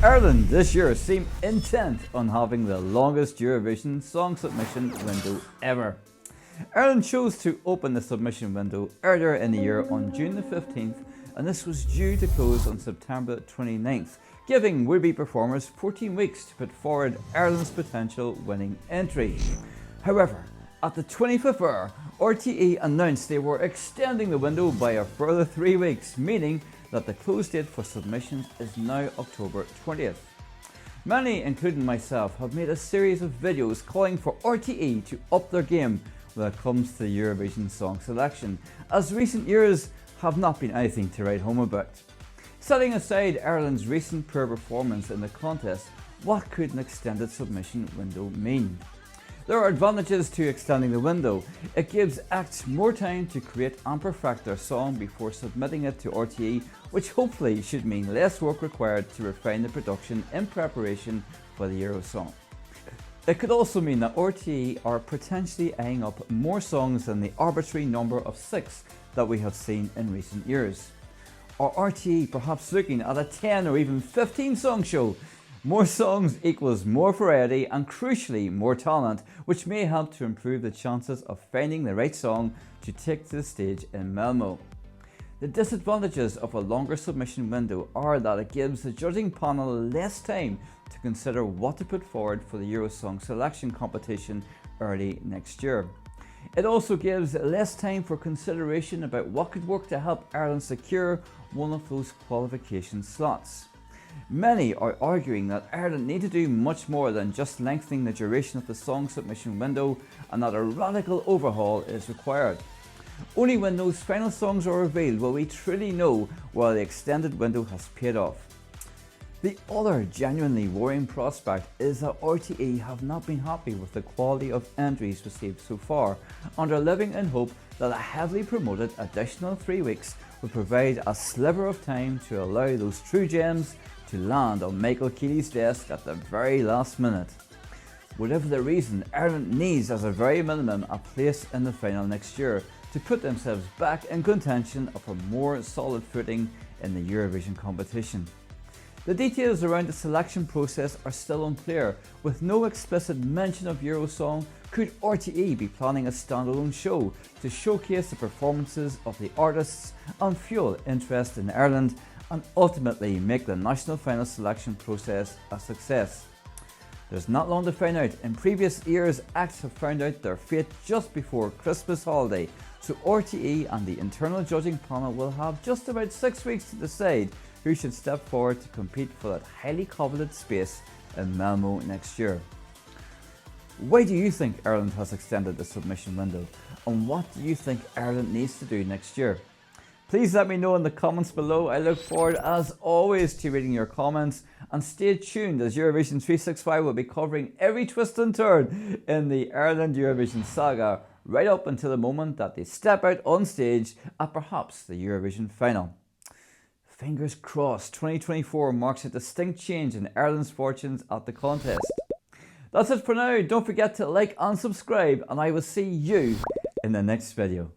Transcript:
Ireland this year seem intent on having the longest Eurovision song submission window ever. Ireland chose to open the submission window earlier in the year on June the 15th, and this was due to close on September 29th, giving would-be performers 14 weeks to put forward Ireland's potential winning entry. However, at the 25th hour, RTE announced they were extending the window by a further 3 weeks, meaning that the close date for submissions is now October 20th. Many, including myself, have made a series of videos calling for RTE to up their game when it comes to Eurovision song selection, as recent years have not been anything to write home about. Setting aside Ireland's recent poor performance in the contest, what could an extended submission window mean? There are advantages to extending the window. It gives acts more time to create and perfect their song before submitting it to RTE, which hopefully should mean less work required to refine the production in preparation for the Eurosong. It could also mean that RTE are potentially eyeing up more songs than the arbitrary number of 6 that we have seen in recent years. Or RTE perhaps looking at a 10 or even 15 song show? More songs equals more variety and crucially more talent, which may help to improve the chances of finding the right song to take to the stage in Malmo. The disadvantages of a longer submission window are that it gives the judging panel less time to consider what to put forward for the Eurosong selection competition early next year. It also gives less time for consideration about what could work to help Ireland secure one of those qualification slots. Many are arguing that Ireland need to do much more than just lengthening the duration of the song submission window, and that a radical overhaul is required. Only when those final songs are revealed will we truly know whether the extended window has paid off. The other genuinely worrying prospect is that RTE have not been happy with the quality of entries received so far, and are living in hope that a heavily promoted additional 3 weeks will provide a sliver of time to allow those true gems to land on Michael Keeley's desk at the very last minute. Whatever the reason, Ireland needs as a very minimum a place in the final next year to put themselves back in contention of a more solid footing in the Eurovision competition. The details around the selection process are still unclear, with no explicit mention of Eurosong. Could RTE be planning a standalone show to showcase the performances of the artists and fuel interest in Ireland, and ultimately make the national final selection process a success? There's not long to find out. In previous years, acts have found out their fate just before Christmas holiday, so RTE and the internal judging panel will have just about 6 weeks to decide who should step forward to compete for that highly coveted space in Malmo next year. Why do you think Ireland has extended the submission window, and what do you think Ireland needs to do next year? Please let me know in the comments below. I look forward as always to reading your comments, and stay tuned as Eurovision 365 will be covering every twist and turn in the Ireland Eurovision saga, right up until the moment that they step out on stage at perhaps the Eurovision final. Fingers crossed 2024 marks a distinct change in Ireland's fortunes at the contest. That's it for now. Don't forget to like and subscribe, and I will see you in the next video.